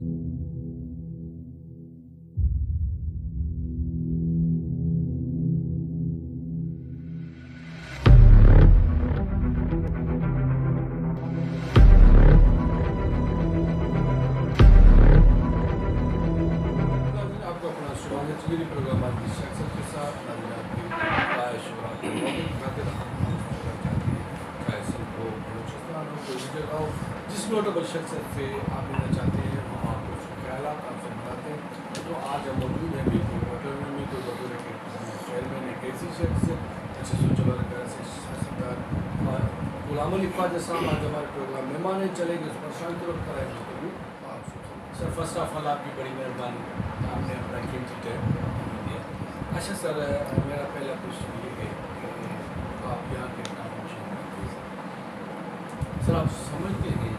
आपका अपना स्वागत है मेरे प्रोग्राम आज की शख्सियत के साथ नाज़रीन आपकी ख्वाहिश और आपकी मौके की खातिर हम चाहे सिर्फ हो बलूचिस्तान हो कोई भी जगह हो जिस नोटेबल शख्सियत से आप मिलना चाहते हैं हम आपको उसके ख्यालात आपसे बताते हैं। तो आज हम मौजूद हैं बिल्कुल होटल में कोई बतौर के चेयरमैन एक ऐसी शख्सियत अच्छे सोच वाला सियासतदान गुलाम अली ख्वाजा साहब आज हमारे प्रोग्राम मेहमान हैं, चलेंगे उस पर शांत रख कर सर फर्स्ट ऑफ ऑल आपकी बड़ी मेहरबानी, आपने अपना कीमती टाइम दिया। अच्छा सर, मेरा पहला क्वेश्चन ये है कि आप यहाँ के टाउन चेयरमैन, सर आप समझते हैं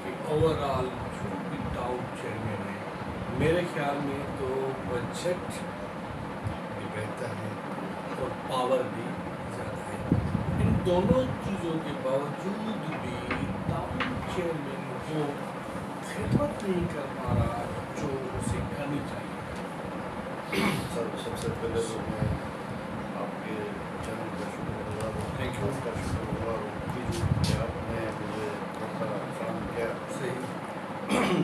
कि ओवरऑल जो भी टाउन चेयरमैन है मेरे ख्याल में तो बजट भी बेहतर है और पावर भी ज़्यादा है। इन दोनों चीज़ों के बावजूद भी टाउन चेयरमैन को खिदमत नहीं कर पा रहा जो उसे करनी चाहिए। सर सबसे पहले तो मैं आपके चैनल का शुक्रगुजार हूँ, थैंक यू का शुक्रगुजार हूँ कि आपने मुझे मौका फराहम किया। सही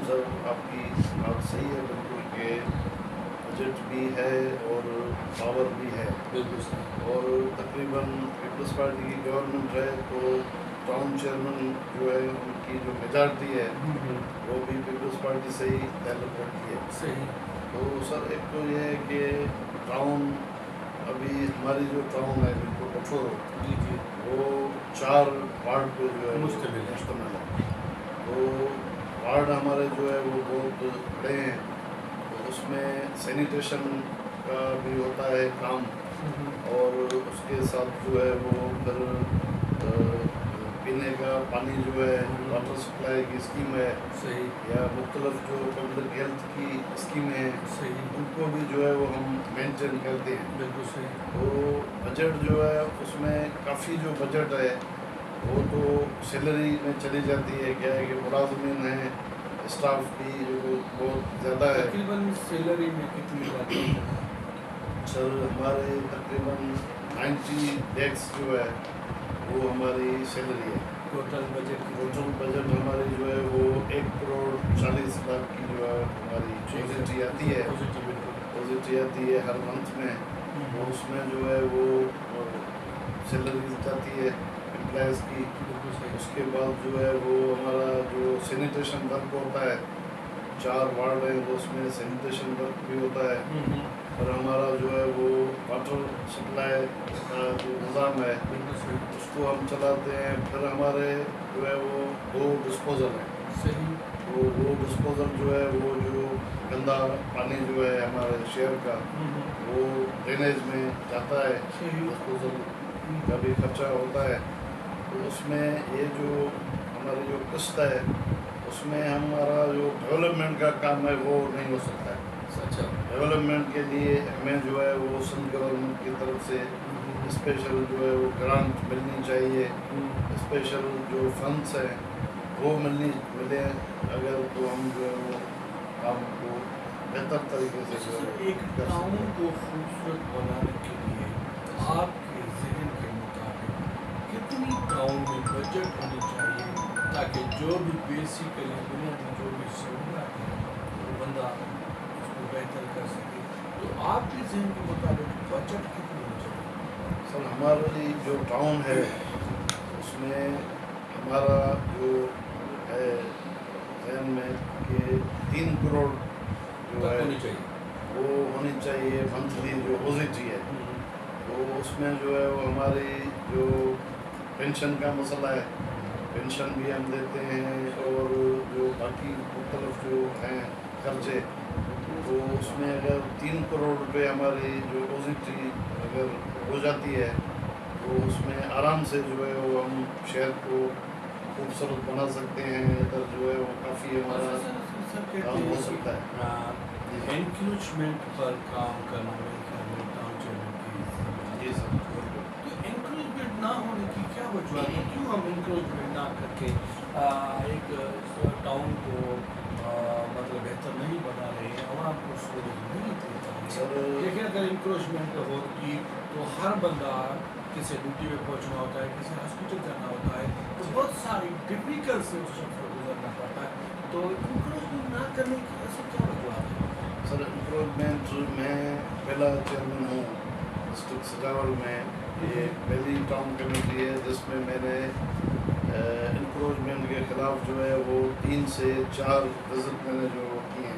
सर आपकी बात सही है बिल्कुल कि बजट भी है और पावर भी है, बिल्कुल सही। और तकरीबन पीपल्स पार्टी की गवर्नमेंट है तो टाउन चेयरमैन जो है उनकी जो मेजॉरिटी है वो भी पीपल्स पार्टी से ही ताल्लुक़ रखती है। सही। तो सर एक तो ये है कि टाउन अभी हमारी जो टाउन है बिल्कुल कठोर जी जी वो 4 वार्ड पे जो है मुश्तमिल है। तो वार्ड हमारे जो है वो बहुत बड़े हैं, तो उसमें सैनिटेशन का भी होता है काम, और उसके साथ जो है वो फिर पीने का पानी जो है वाटर सप्लाई की स्कीम है सही या मुख्तलिफ जो पब्लिक हेल्थ की स्कीमें हैं सही उनको भी जो है वो हम मेंटेन करते हैं। बिल्कुल सही। तो बजट जो है उसमें काफ़ी जो बजट है वो तो सैलरी में चली जाती है, क्या है कि मुलाजमीन हैं, स्टाफ भी जो बहुत ज़्यादा है। तकरीबन सैलरी में कितनी जाती है? सर हमारे तकरीबन 90 lakhs जो है वो हमारी सैलरी है। टोटल बजट हमारी जो है वो 1,40,00,000 की जो है हमारी पॉजिटिव आती है, हर मंथ में। तो उसमें जो है वो सैलरी जाती है एम्प्लॉयज़ की। उसके बाद जो है वो हमारा जो सैनिटेशन वर्क होता है, 4 वार्ड हैं तो उसमें सैनिटेशन वर्क भी होता है, और हमारा जो है वो वाटर सप्लाई का जो निज़ाम है उसको हम चलाते हैं। फिर हमारे जो है वो 2 डिस्पोज़ल हैं। सही। तो वो डिस्पोज़ल जो है वो जो गंदा पानी जो है हमारे शहर का वो ड्रेनेज में जाता है, डिस्पोज़ल का भी खर्चा होता है। तो उसमें ये जो हमारी जो किस्त है उसमें हमारा जो डेवलपमेंट का काम है वो नहीं हो सकता है। अच्छा। डेवलपमेंट के लिए हमें जो है वो सेंट्रल गवर्नमेंट की तरफ से स्पेशल जो है वो ग्रांट मिलनी चाहिए, स्पेशल जो फंड्स हैं वो मिले अगर तो हम जो है वो काम को बेहतर तरीके से जो है एक टाउन को खूबसूरत बनाने के लिए आपके ज़हन के मुताबिक कितनी टाउन में बजट होनी चाहिए ताकि जो भी बेसिकली बुनियादी जो भी सहूलत है वो बंदा उसको बेहतर कर सके? तो आपके ज़हन के मुताबिक बजट कितनी होनी चाहिए? सर हमारी जो टाउन है उसमें हमारा जो है जहन में कि 3 करोड़ जो है होनी चाहिए, वो होनी चाहिए मंथली जो पॉजिटिव है। तो उसमें जो है वो हमारी जो पेंशन का मसला है, पेंशन भी हम देते हैं, और जो बाकी मुख्तलिफ जो हैं खर्चे, तो उसमें अगर 3 करोड़ रुपए हमारी जो पॉजिटिव अगर हो जाती है तो उसमें आराम से जो है वो हम शहर को खूबसूरत बना सकते हैं। इधर जो है वो काफ़ी हमारा काम हो सकता है। एनक्रोचमेंट पर काम करना मेरे ख्याल में टाउन चेयरमैन की जी सर। तो एनक्रोचमेंट ना होने की क्या वजह है? क्यों हम एनक्रोचमेंट ना करके एक टाउन को मतलब बेहतर سر دیکھیں اگر انکروچمنٹ ہوگی تو ہر بندہ کسی ڈیوٹی پہ پہنچنا ہوتا ہے, کسی ہاسپٹل جانا ہوتا ہے, تو بہت ساری ڈفیکلٹ سے اس شخص کو گزرنا پڑتا ہے. تو انکروچمنٹ نہ کرنے کی ایسی کیا وجوہات ہے؟ سر انکروچمنٹ میں پہلا چیئرمین ہوں ڈسٹرکٹ سجاول میں. یہ پہلی ٹاؤن کمیٹی ہے جس میں نے انکروچمنٹ کے خلاف جو ہے وہ 3 سے 4 وزٹ میں نے جو کی ہیں.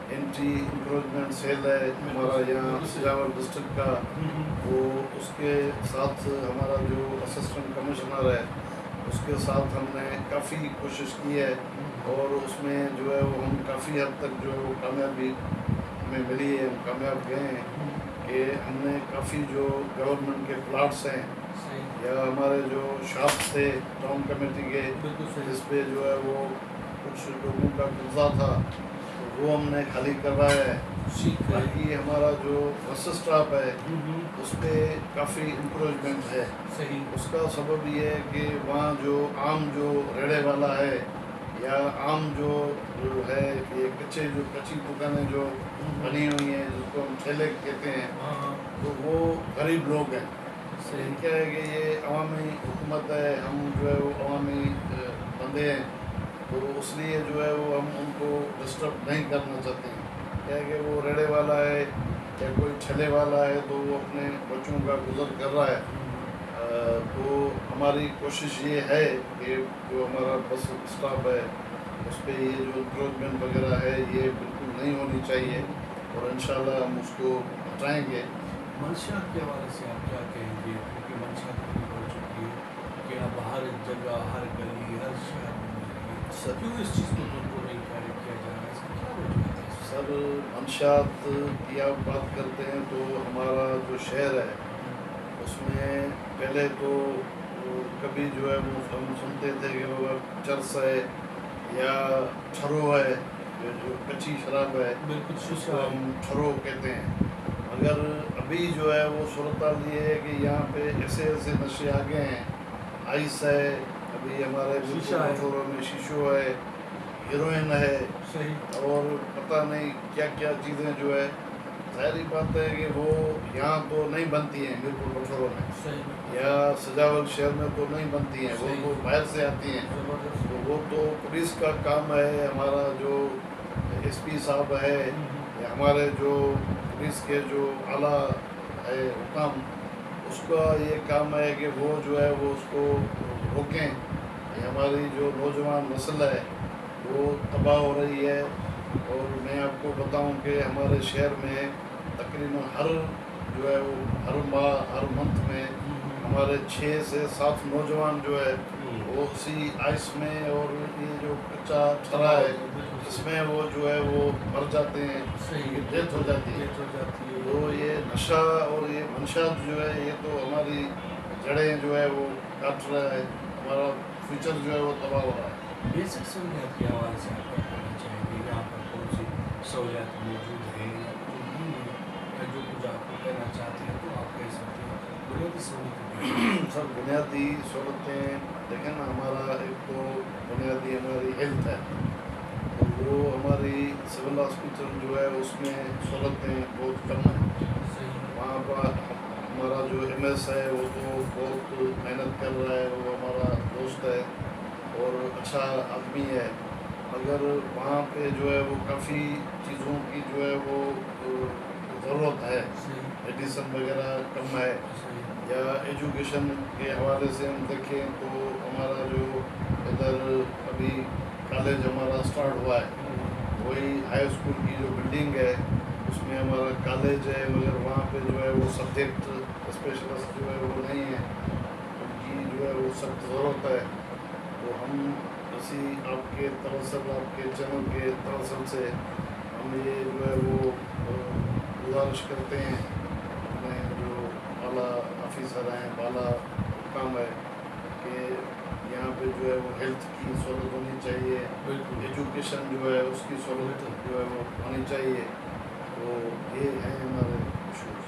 اینٹی انکروچمنٹ سیل ہے ہمارا یہاں سجاول ڈسٹرکٹ کا, وہ اس کے ساتھ ہمارا جو اسسٹنٹ کمشنر ہے اس کے ساتھ ہم نے کافی کوشش کی ہے, اور اس میں جو ہے وہ ہم کافی حد تک جو ہے وہ کامیابی ہمیں ملی ہے, ہم کامیاب گئے ہیں کہ ہم نے کافی جو گورنمنٹ کے پلاٹس ہیں یا ہمارے جو شاپس تھے ٹاؤن کمیٹی کے جس پہ جو ہے وہ کچھ لوگوں کا قبضہ تھا وہ ہم نے خالی کروایا ہے. باقی ہمارا جو بس اسٹاپ ہے اس پہ کافی انکروچمنٹ ہے. اس کا سبب یہ ہے کہ وہاں جو عام جو ریڑے والا ہے یا عام جو ہے یہ کچی دکانیں جو بنی ہوئی ہیں جس کو ہم ٹھیلے کہتے ہیں, تو وہ غریب لوگ ہیں. کیا ہے کہ یہ عوامی حکومت ہے, ہم جو ہے وہ عوامی بندے ہیں, تو اس لیے جو ہے وہ ہم ان کو ڈسٹرب نہیں کرنا چاہتے ہیں. کیا ہے کہ وہ ریڑے والا ہے یا کوئی ٹھیلے والا ہے تو وہ اپنے بچوں کا گزر کر رہا ہے. تو ہماری کوشش یہ ہے کہ جو ہمارا بس اسٹاپ ہے اس پہ یہ جو انکروچمنٹ وغیرہ ہے یہ بالکل نہیں ہونی چاہیے, اور انشاءاللہ ہم اس کو ہٹائیں گے. منشیات کے حوالے سے آپ کیا کہیں گے, کیونکہ منشیات اتنی ہو چکی ہے کہ اب ہر جگہ ہر گلی ہر شہر میں کیوں اس چیز کو بالکل نہیں کیا جا رہا ہے, اس کی کیا وجہ ہے؟ سر منشیات کی آپ بات کرتے ہیں تو ہمارا جو شہر ہے اس میں پہلے تو کبھی جو ہے وہ ہم سنتے تھے کہ وہ چرس ہے یا چھرو ہے, جو کچی شراب ہے اس کو ہم چھرو کہتے ہیں. مگر ابھی جو ہے وہ صورتحال یہ ہے کہ یہاں پہ ایسے نشے آ گئے ہیں. آئس ہے, ابھی ہمارے بٹوروں میں شیشو ہے, ہیروئن ہے, اور پتہ نہیں کیا کیا چیزیں جو ہے. ظاہری بات ہے کہ وہ یہاں تو نہیں بنتی ہیں میرپور بٹوروں میں یا سجاول شہر میں تو نہیں بنتی ہیں, وہ تو باہر سے آتی ہیں. تو وہ تو پولیس کا کام ہے, ہمارا جو ایس پی صاحب ہے یا ہمارے جو پولیس کے جو اعلیٰ ہے حکام, اس کا یہ کام ہے کہ وہ جو ہے وہ اس کو روکیں. یہ ہماری جو نوجوان نسل ہے وہ تباہ ہو رہی ہے. اور میں آپ کو بتاؤں کہ ہمارے شہر میں تقریباً ہر جو ہے وہ ہر ماہ ہر منتھ میں ہمارے 6 سے 7 نوجوان جو ہے وہ اسی آئس میں اور یہ جو کچا چھرا ہے اس میں وہ جو ہے وہ مر جاتے ہیں, ڈیتھ ہو جاتی ہے. تو یہ نشہ اور یہ منشیات جو ہے یہ تو ہماری جڑیں جو ہے وہ کاٹ رہا ہے, ہمارا فیوچر جو ہے وہ تباہ ہو رہا ہے. بیسک سہولیات کے حوالے سے آپ کیا کہنا چاہیں گے, یہاں پر کون سی سہولیات موجود ہیں یا جو کچھ آپ کو کہنا چاہتے ہیں تو آپ کہہ سکتے ہیں. بنیادی سہولتیں سر بنیادی سہولتیں دیکھیں نا, ہمارا ایک تو بنیادی ہماری ہیلتھ ہے, تو وہ ہماری سول ہاسپٹل جو ہے اس میں سہولتیں بہت کم ہیں. وہاں پر ہمارا جو ایم ایس ہے وہ تو بہت محنت کر رہا ہے, وہ ہمارا دوست ہے اور اچھا آدمی ہے, مگر وہاں پہ جو ہے وہ کافی چیزوں کی جو ہے وہ ضرورت ہے. میڈیسن وغیرہ کم ہے, یا ایجوکیشن کے حوالے سے ہم دیکھیں تو ہمارا جو ادھر ابھی کالج ہمارا اسٹارٹ ہوا ہے وہی ہائی اسکول کی جو بلڈنگ ہے اس میں ہمارا کالج ہے, مگر وہاں پہ جو ہے وہ سبجیکٹ اسپیشلسٹ جو ہے وہ نہیں ہے, ان کی جو ہے وہ سخت ضرورت ہے. تو ہم اسی آپ کے توسل آپ کے چینل کے توسل سے ہم یہ جو ہے وہ گزارش کرتے ہیں اپنے جو اعلیٰ آفیسر ہیں, بالا حکام ہے, کہ یہاں پہ جو ہے وہ ہیلتھ کی سہولت ہونی چاہیے, ایجوکیشن جو ہے اس کی سہولت جو ہے وہ ہونی چاہیے. تو یہ ہیں ہمارے ایشوز.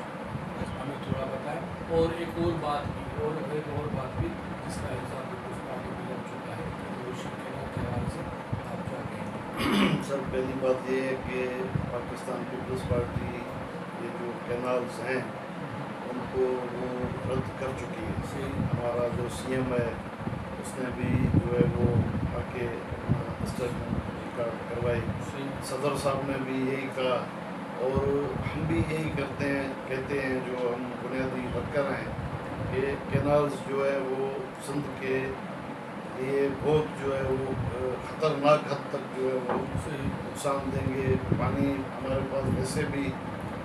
ہمیں تھوڑا بتائیں. اور ایک اور بات بھی جس کا حساب مل چکا ہے کے حوالے سے آپ کیا کہیں گے؟ سر پہلی بات یہ ہے کہ پاکستان پیپلز پارٹی ये जो कैनाल्स हैं उनको वो रद्द कर चुकी है। हमारा जो सीएम है उसने भी जो है वो आके स्टेटमेंट करवाई, सदर साहब ने भी यही कहा, और हम भी यही कहते हैं जो हम बुनियादी वर्कर हैं कि कैनाल्स जो है वो सिंध के लिए बहुत जो है वो ख़तरनाक हद तक जो है वो नुकसान देंगे। पानी हमारे पास वैसे भी,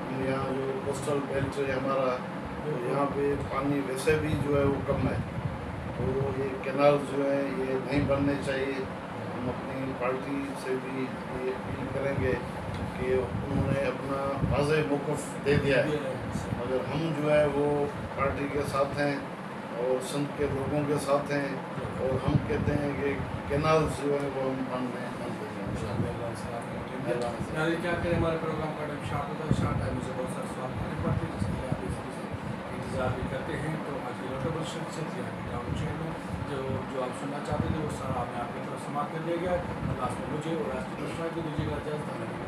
हम यहाँ जो कोस्टल बेल्ट है हमारा, तो यहाँ पे पानी वैसे भी जो है वो कम है, तो ये कैनाल जो है ये नहीं बनने चाहिए। हम अपनी पार्टी से भी ये अपील करेंगे कि उन्होंने अपना वाज़ेह मौक़िफ़ दे दिया है, मगर हम जो है वो पार्टी के साथ हैं और सिंध के लोगों के साथ हैं, और हम कहते हैं कि कैनाल्स जो है वो हम बनने यानी क्या करें, हमारे प्रोग्राम का टाइम शार्ट होता है, शार्ट टाइम से बहुत सारे सवाल करने पड़ते हैं, जिसके लिए आप इसकी इंतज़ार भी करते हैं। तो आज की लोटो परिषद से ग्राउंड चेयर में जो आप सुनना चाहते थे वो सारा आपने आपकी तरफ समाप्त कर दिया गया। लास्ट में मुझे और राष्ट्रीय घोषणा की दीजिएगा।